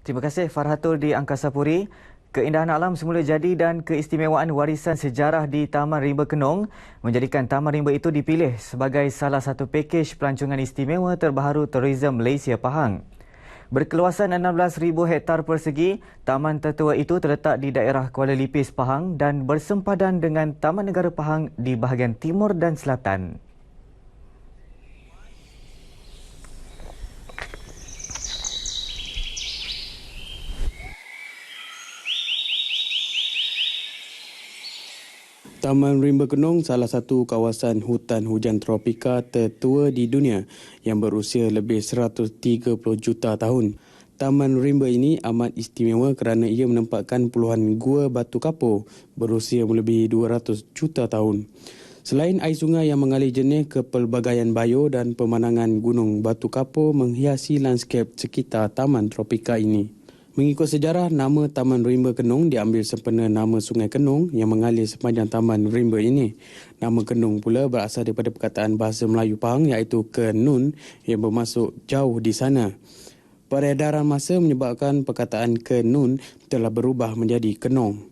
Terima kasih Farhatul di Angkasa Puri. Keindahan alam semula jadi dan keistimewaan warisan sejarah di Taman Rimba Kenong menjadikan Taman Rimba itu dipilih sebagai salah satu pakej pelancongan istimewa terbaru Tourism Malaysia Pahang. Berkeluasan 16,000 hektar persegi, taman tertua itu terletak di daerah Kuala Lipis, Pahang dan bersempadan dengan Taman Negara Pahang di bahagian timur dan selatan. Taman Rimba Kenong salah satu kawasan hutan hujan tropika tertua di dunia yang berusia lebih 130 juta tahun. Taman Rimba ini amat istimewa kerana ia menempatkan puluhan gua batu kapur berusia melebihi 200 juta tahun. Selain air sungai yang mengalir jernih, kepelbagaian bayo dan pemandangan gunung batu kapur menghiasi lanskap sekitar taman tropika ini. Mengikut sejarah, nama Taman Rimba Kenong diambil sempena nama Sungai Kenong yang mengalir sepanjang Taman Rimba ini. Nama Kenong pula berasal daripada perkataan bahasa Melayu Pahang iaitu Kenun yang bermaksud jauh di sana. Peredaran masa menyebabkan perkataan Kenun telah berubah menjadi Kenong.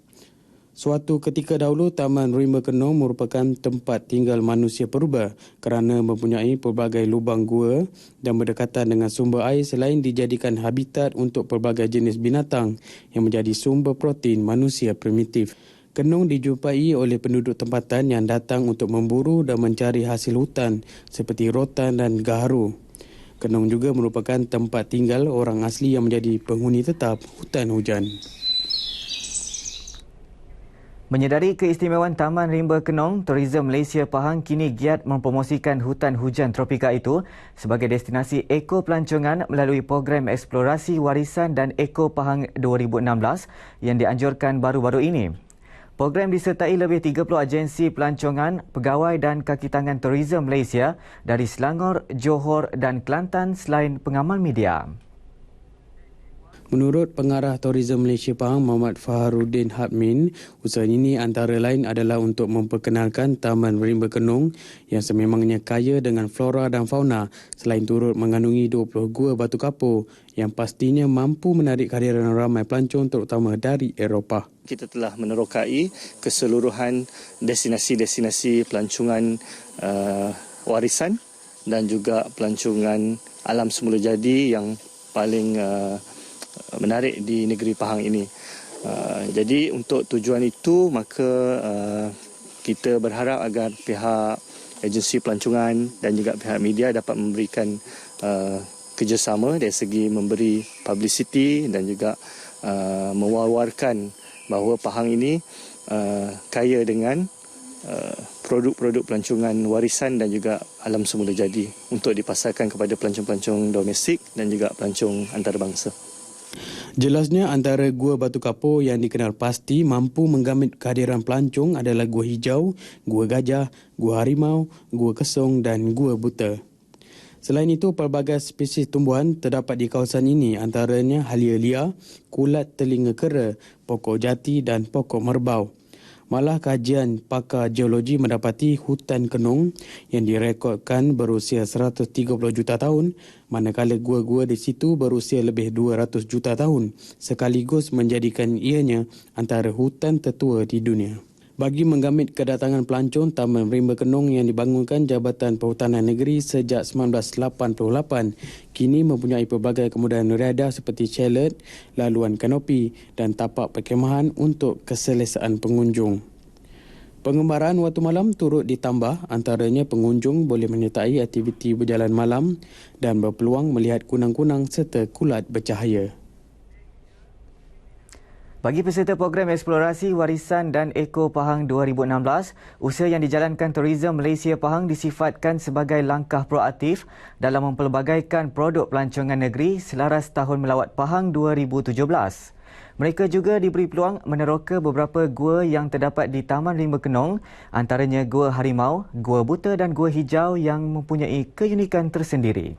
Suatu ketika dahulu, Taman Rimba Kenong merupakan tempat tinggal manusia purba kerana mempunyai pelbagai lubang gua dan berdekatan dengan sumber air selain dijadikan habitat untuk pelbagai jenis binatang yang menjadi sumber protein manusia primitif. Kenong dijumpai oleh penduduk tempatan yang datang untuk memburu dan mencari hasil hutan seperti rotan dan gaharu. Kenong juga merupakan tempat tinggal orang asli yang menjadi penghuni tetap hutan hujan. Menyedari keistimewaan Taman Rimba Kenong, Tourism Malaysia Pahang kini giat mempromosikan hutan hujan tropika itu sebagai destinasi eko pelancongan melalui program eksplorasi warisan dan Eko Pahang 2016 yang dianjurkan baru-baru ini. Program disertai lebih 30 agensi pelancongan, pegawai dan kaki tangan Tourism Malaysia dari Selangor, Johor dan Kelantan selain pengamal media. Menurut Pengarah Tourism Malaysia Pahang Muhammad Faharuddin Hadmin, usaha ini antara lain adalah untuk memperkenalkan Taman Rimba Kenong yang sememangnya kaya dengan flora dan fauna selain turut mengandungi 20 gua batu kapur yang pastinya mampu menarik kehadiran ramai pelancong terutama dari Eropah. Kita telah menerokai keseluruhan destinasi-destinasi pelancongan warisan dan juga pelancongan alam semula jadi yang paling menarik di negeri Pahang ini. Jadi untuk tujuan itu maka kita berharap agar pihak agensi pelancongan dan juga pihak media dapat memberikan kerjasama dari segi memberi publicity dan juga mewar-warkan bahawa Pahang ini kaya dengan produk-produk pelancongan warisan dan juga alam semula jadi untuk dipasarkan kepada pelancong-pelancong domestik dan juga pelancong antarabangsa. Jelasnya antara gua batu kapur yang dikenal pasti mampu menggamit kehadiran pelancong adalah gua hijau, gua gajah, gua harimau, gua kesong dan gua buta. Selain itu, pelbagai spesies tumbuhan terdapat di kawasan ini antaranya halia liar, kulat telinga kera, pokok jati dan pokok merbau. Malah kajian pakar geologi mendapati hutan Kenong yang direkodkan berusia 130 juta tahun, manakala gua-gua di situ berusia lebih 200 juta tahun, sekaligus menjadikan ianya antara hutan tertua di dunia. Bagi menggamit kedatangan pelancong, Taman Rimba Kenong yang dibangunkan Jabatan Perhutanan Negeri sejak 1988 kini mempunyai pelbagai kemudahan riadah seperti chalet, laluan kanopi dan tapak perkhemahan untuk keselesaan pengunjung. Pengembaraan waktu malam turut ditambah, antaranya pengunjung boleh menyertai aktiviti berjalan malam dan berpeluang melihat kunang-kunang serta kulat bercahaya. Bagi peserta program eksplorasi warisan dan Eko Pahang 2016, usaha yang dijalankan Tourism Malaysia Pahang disifatkan sebagai langkah proaktif dalam mempelbagaikan produk pelancongan negeri selaras Tahun Melawat Pahang 2017. Mereka juga diberi peluang meneroka beberapa gua yang terdapat di Taman Rimba Kenong, antaranya Gua Harimau, Gua Buta dan Gua Hijau yang mempunyai keunikan tersendiri.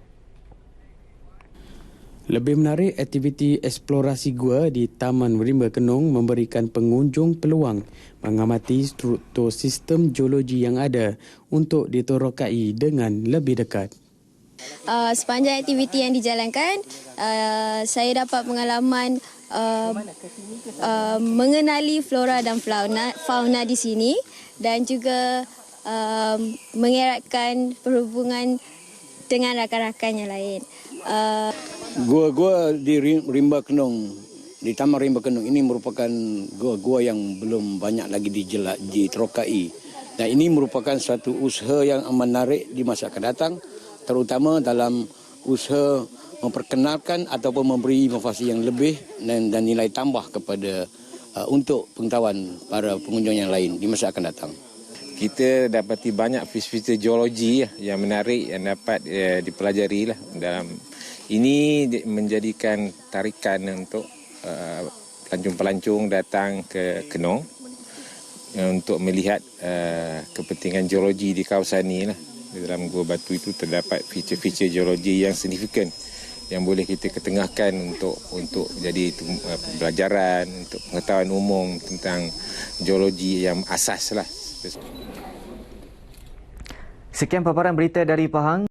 Lebih menarik, aktiviti eksplorasi gua di Taman Rimba Kenong memberikan pengunjung peluang mengamati struktur sistem geologi yang ada untuk diterokai dengan lebih dekat. Sepanjang aktiviti yang dijalankan, saya dapat pengalaman mengenali flora dan fauna di sini dan juga mengeratkan perhubungan dengan rakan-rakan yang lain. Gua-gua di Rimba Kenong, di Taman Rimba Kenong ini merupakan gua-gua yang belum banyak lagi diterokai. Dan ini merupakan satu usaha yang menarik di masa akan datang, terutama dalam usaha memperkenalkan ataupun memberi inovasi yang lebih dan nilai tambah kepada untuk pengetahuan para pengunjung yang lain di masa akan datang. Kita dapati banyak fitur geologi yang menarik yang dapat dipelajari lah dalam ini menjadikan tarikan untuk pelancong-pelancong datang ke Kenong untuk melihat kepentingan geologi di kawasan ini lah. Di dalam Gua Batu itu terdapat fitur geologi yang signifikan yang boleh kita ketengahkan untuk jadi pelajaran untuk pengetahuan umum tentang geologi yang asas lah. Sekian paparan berita dari Pahang.